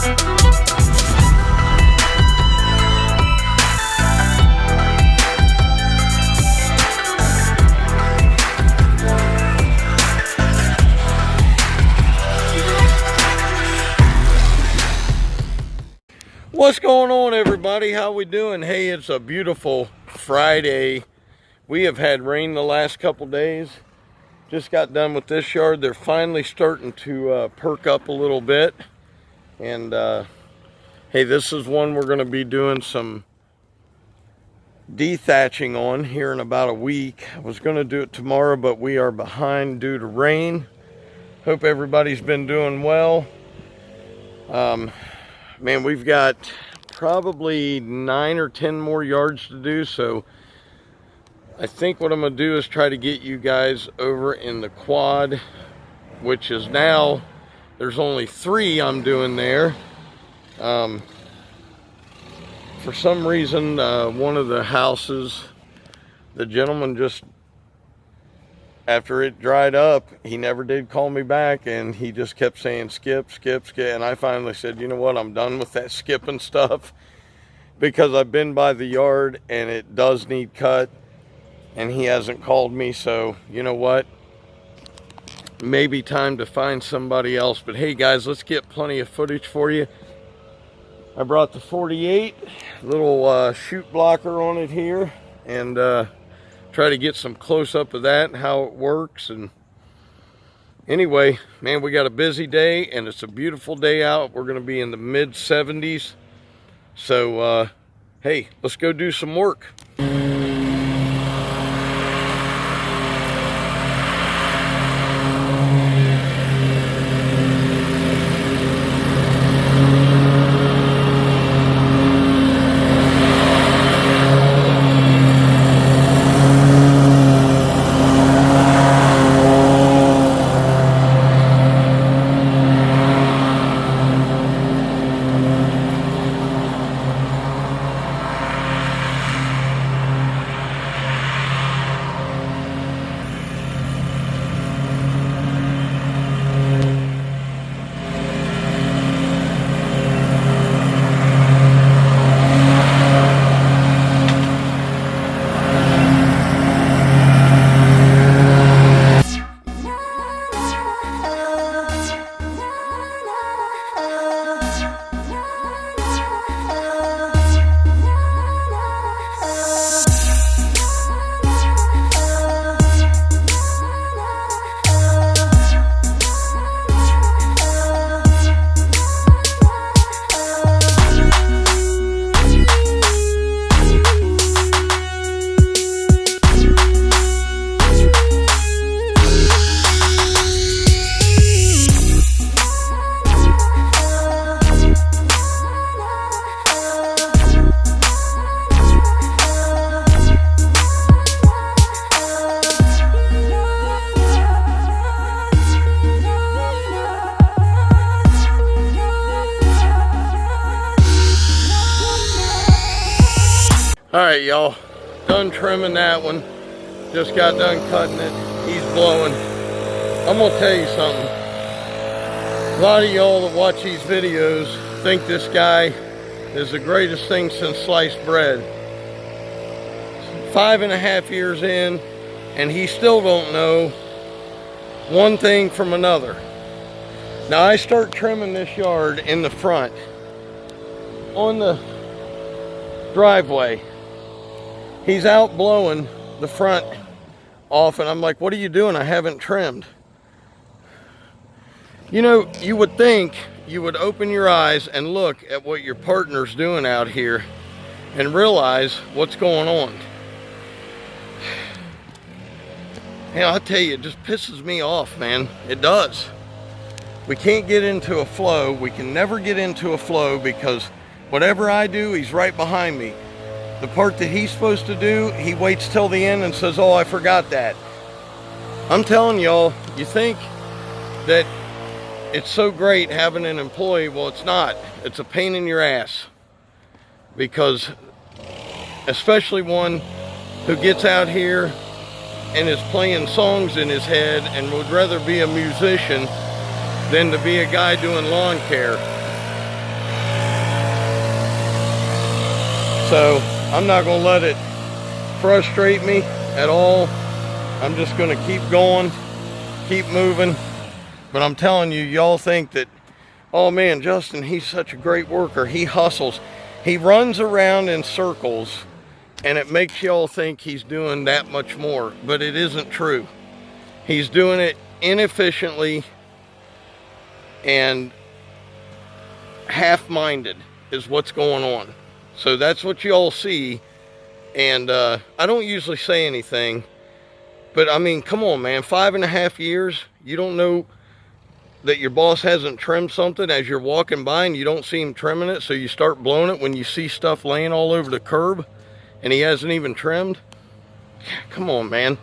What's going on, everybody? How we doing? Hey, it's a beautiful Friday. We have had rain the last couple days. Just got done with this yard. They're finally starting to perk up a little bit. And hey, this is one we're going to be doing some dethatching on here in about a week. I was going to do it tomorrow, but we are behind due to rain. Hope everybody's been doing well. Man, we've got probably 9 or 10 more yards to do, so I think what I'm going to do is try to get you guys over in the quad, which is now, there's only 3 I'm doing there. For some reason, one of the houses, the gentleman just, after it dried up, he never did call me back, and he just kept saying skip, skip, skip. And I finally said, you know what, I'm done with that skipping stuff, because I've been by the yard and it does need cut, and he hasn't called me. So you know what, maybe time to find somebody else. But hey guys, let's get plenty of footage for you. I brought the 48 little chute blocker on it here, and try to get some close-up of that and how it works. And anyway, man, we got a busy day and it's a beautiful day out. We're going to be in the mid 70s. So hey, let's go do some work. Alright y'all, done trimming that one. Just got done cutting it. He's blowing. I'm gonna tell you something. A lot of y'all that watch these videos think this guy is the greatest thing since sliced bread. 5.5 years in, and he still don't know one thing from another. Now I start trimming this yard in the front on the driveway. He's out blowing the front off, and I'm like, what are you doing? I haven't trimmed. You know, you would think you would open your eyes and look at what your partner's doing out here and realize what's going on. And I'll tell you, it just pisses me off, man. It does. We can't get into a flow. We can never get into a flow because whatever I do, he's right behind me. The part that he's supposed to do, he waits till the end and says, oh, I forgot that. I'm telling y'all, you think that it's so great having an employee. Well, it's not. It's a pain in your ass. Because, especially one who gets out here and is playing songs in his head and would rather be a musician than to be a guy doing lawn care. So I'm not gonna let it frustrate me at all. I'm just gonna keep going, keep moving. But I'm telling you, y'all think that, oh man, Justin, he's such a great worker. He hustles. He runs around in circles, and it makes y'all think he's doing that much more, but it isn't true. He's doing it inefficiently and half-minded is what's going on. So that's what y'all see. And I don't usually say anything, but I mean, come on, man, 5.5 years, you don't know that your boss hasn't trimmed something as you're walking by, and you don't see him trimming it, so you start blowing it when you see stuff laying all over the curb and he hasn't even trimmed. Come on, man.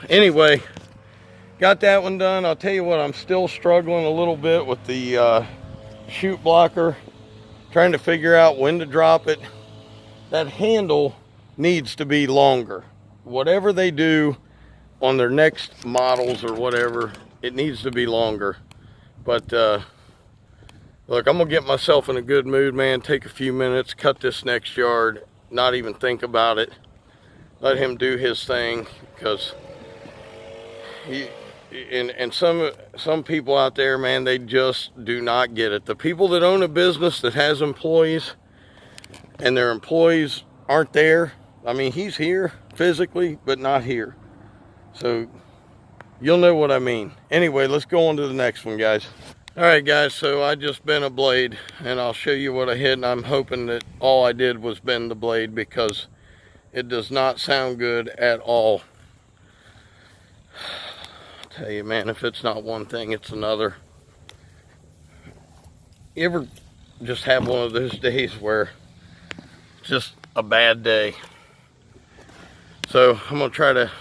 Anyway, got that one done. I'll tell you what, I'm still struggling a little bit with the chute blocker, trying to figure out when to drop it. That handle needs to be longer. Whatever they do on their next models or whatever, it needs to be longer. But look, I'm gonna get myself in a good mood, man. Take a few minutes, cut this next yard, not even think about it. Let him do his thing, because some people out there, man, they just do not get it. The people that own a business that has employees and their employees aren't there, I mean, he's here physically, but not here. So you'll know what I mean. Anyway, let's go on to the next one, guys. All right, guys, so I just bent a blade, and I'll show you what I hit, and I'm hoping that all I did was bend the blade, because it does not sound good at all. I'll tell you, man, if it's not one thing, it's another. You ever just have one of those days where it's just a bad day? So I'm gonna try to,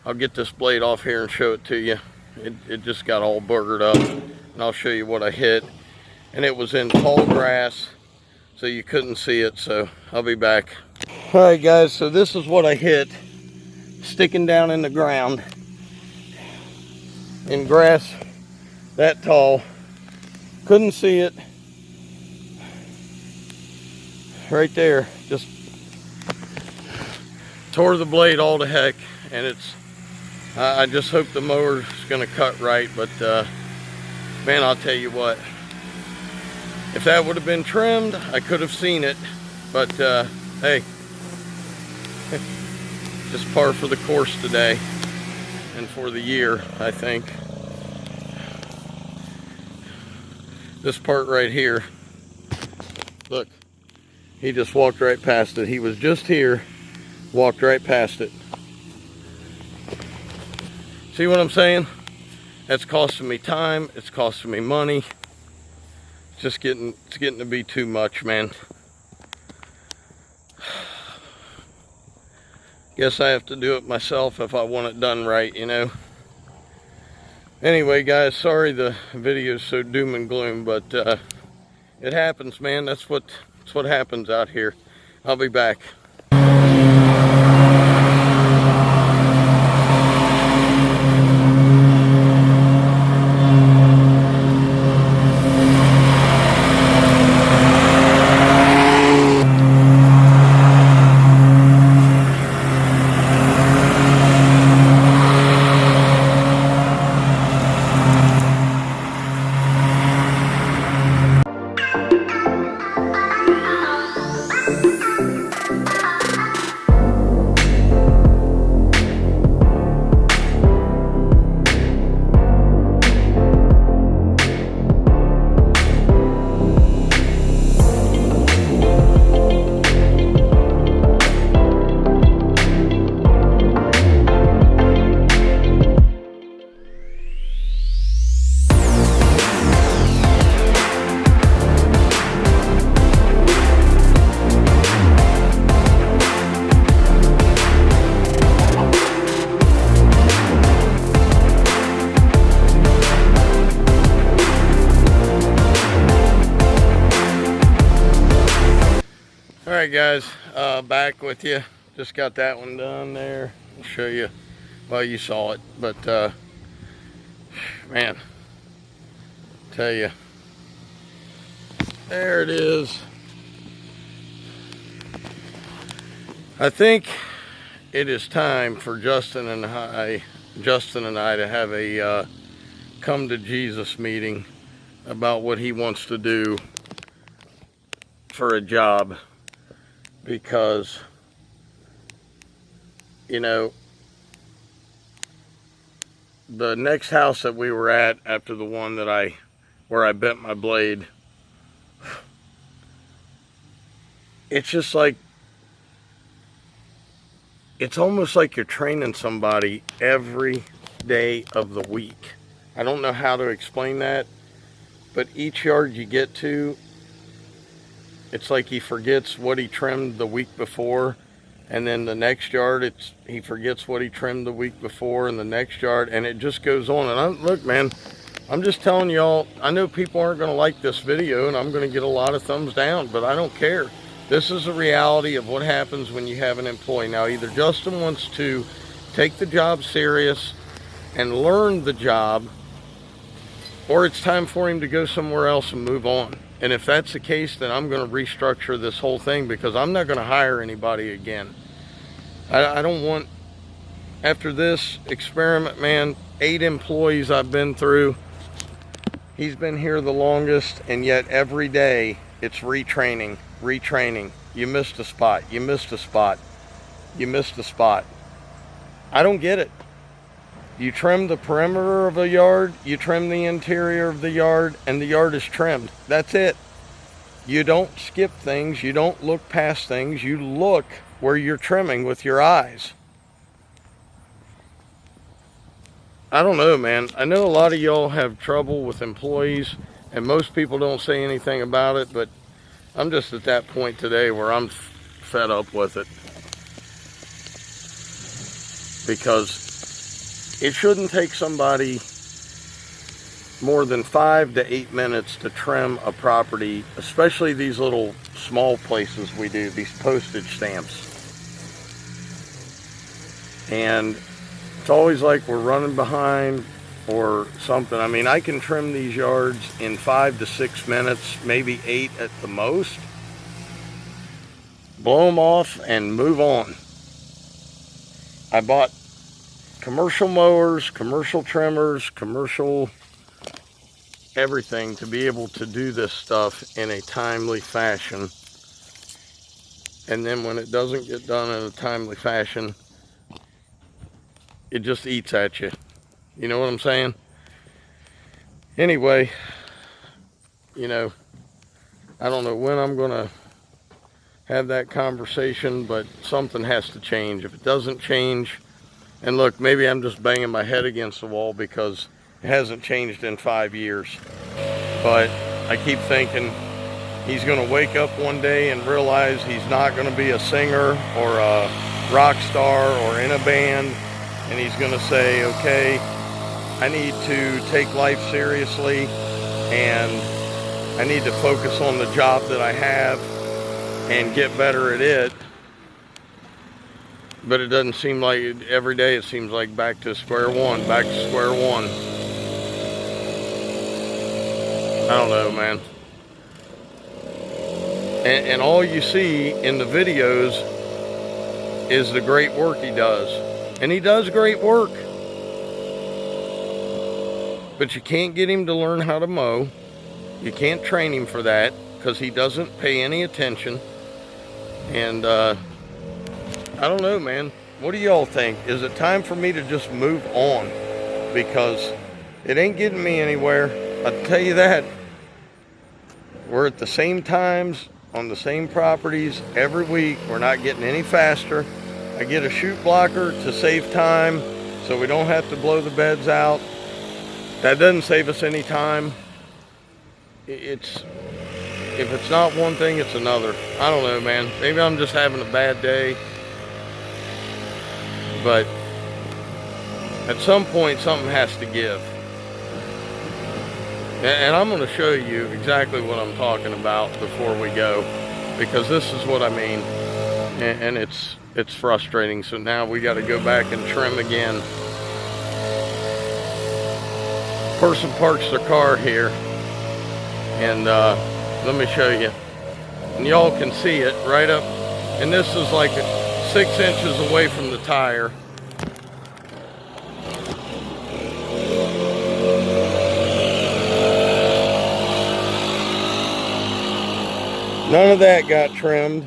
I'll get this blade off here and show it to you. It just got all burgered up, and I'll show you what I hit. And it was in tall grass, so you couldn't see it, so I'll be back. All right, guys, so this is what I hit, sticking down in the ground, in grass that tall. Couldn't see it. Right there, just tore the blade all to heck, and it's, I just hope the mower's gonna cut right, but man, I'll tell you what, if that would have been trimmed, I could have seen it, but hey, just par for the course today, and for the year, I think. This part right here, look, he just walked right past it. He was just here, walked right past it. See what I'm saying? That's costing me time, it's costing me money. It's getting to be too much, man. Guess I have to do it myself if I want it done right, you know. Anyway, guys, sorry the video's so doom and gloom, but it happens, man. That's what happens out here. I'll be back. Alright guys, back with you. Just got that one done there. I'll show you, well, you saw it, but man, tell you, there it is. I think it is time for Justin and I to have a come to Jesus meeting about what he wants to do for a job, because, you know, the next house that we were at after the one that where I bent my blade, it's just like, it's almost like you're training somebody every day of the week. I don't know how to explain that, but each yard you get to, it's like he forgets what he trimmed the week before, and then the next yard, he forgets what he trimmed the week before, and the next yard, and it just goes on. And look, man, I'm just telling y'all, I know people aren't going to like this video, and I'm going to get a lot of thumbs down, but I don't care. This is the reality of what happens when you have an employee. Now, either Justin wants to take the job serious and learn the job, or it's time for him to go somewhere else and move on. And if that's the case, then I'm going to restructure this whole thing, because I'm not going to hire anybody again. I don't want, after this experiment, man, 8 employees I've been through. He's been here the longest, and yet every day it's retraining. You missed a spot. You missed a spot. You missed a spot. I don't get it. You trim the perimeter of a yard, you trim the interior of the yard, and the yard is trimmed. That's it. You don't skip things. You don't look past things. You look where you're trimming with your eyes. I don't know, man. I know a lot of y'all have trouble with employees, and most people don't say anything about it, but I'm just at that point today where I'm fed up with it. Because it shouldn't take somebody more than 5 to 8 minutes to trim a property, especially these little small places we do, these postage stamps. And it's always like we're running behind or something. I mean, I can trim these yards in 5 to 6 minutes, maybe 8 at the most. Blow them off and move on. I bought commercial mowers, commercial trimmers, commercial everything to be able to do this stuff in a timely fashion. And then when it doesn't get done in a timely fashion, it just eats at you. You know what I'm saying? Anyway, you know, I don't know when I'm gonna have that conversation, but something has to change. If it doesn't change, and look, maybe I'm just banging my head against the wall because it hasn't changed in 5 years. But I keep thinking he's going to wake up one day and realize he's not going to be a singer or a rock star or in a band. And he's going to say, okay, I need to take life seriously, and I need to focus on the job that I have and get better at it. But it doesn't seem like every day. It seems like back to square one. I don't know, man. And all you see in the videos is the great work he does. And he does great work. But you can't get him to learn how to mow. You can't train him for that because he doesn't pay any attention. And I don't know, man. What do y'all think? Is it time for me to just move on? Because it ain't getting me anywhere. I'll tell you that. We're at the same times, on the same properties every week. We're not getting any faster. I get a chute blocker to save time so we don't have to blow the beds out. That doesn't save us any time. If it's not one thing, it's another. I don't know, man. Maybe I'm just having a bad day. But at some point, something has to give. And I'm going to show you exactly what I'm talking about before we go, because this is what I mean. And it's frustrating. So now we got to go back and trim again. Person parks their car here, and let me show you. And y'all can see it right up. And this is like 6 inches away from the tire. None of that got trimmed.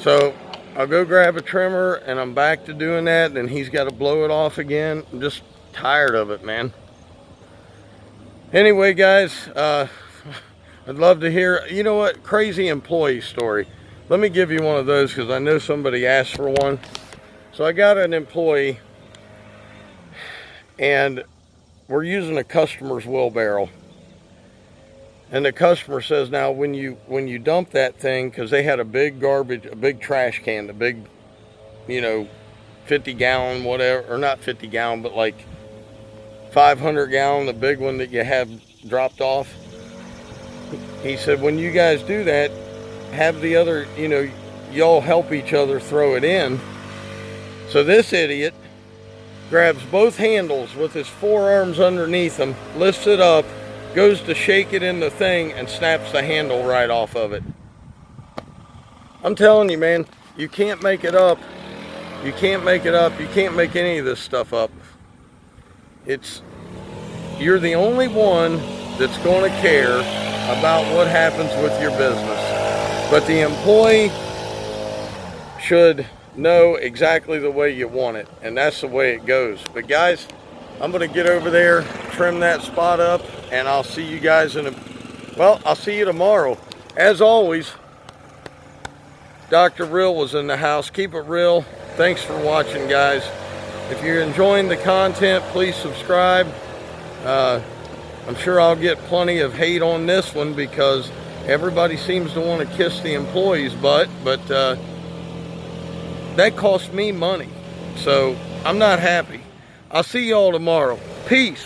So I'll go grab a trimmer and I'm back to doing that, and he's got to blow it off again. I'm just tired of it, man. Anyway, guys, I'd love to hear, you know what, crazy employee story. Let me give you one of those because I know somebody asked for one. So I got an employee and we're using a customer's wheelbarrow. And the customer says, now when you dump that thing, because they had a big trash can, the big, 50 gallon, whatever, or not 50 gallon, but like 500 gallon, the big one that you have dropped off. He said, when you guys do that, have the other, y'all help each other throw it in. So this idiot grabs both handles with his forearms underneath him, lifts it up, goes to shake it in the thing, and snaps the handle right off of it. I'm telling you, man, you can't make it up. You can't make it up. You can't make any of this stuff up. You're the only one that's going to care about what happens with your business. But the employee should know exactly the way you want it, and that's the way it goes. But guys, I'm going to get over there, trim that spot up, and I'll see you guys I'll see you tomorrow. As always, Dr. Real was in the house. Keep it real. Thanks for watching, guys. If you're enjoying the content, please subscribe. I'm sure I'll get plenty of hate on this one because everybody seems to want to kiss the employee's butt, but that cost me money. So I'm not happy. I'll see y'all tomorrow. Peace.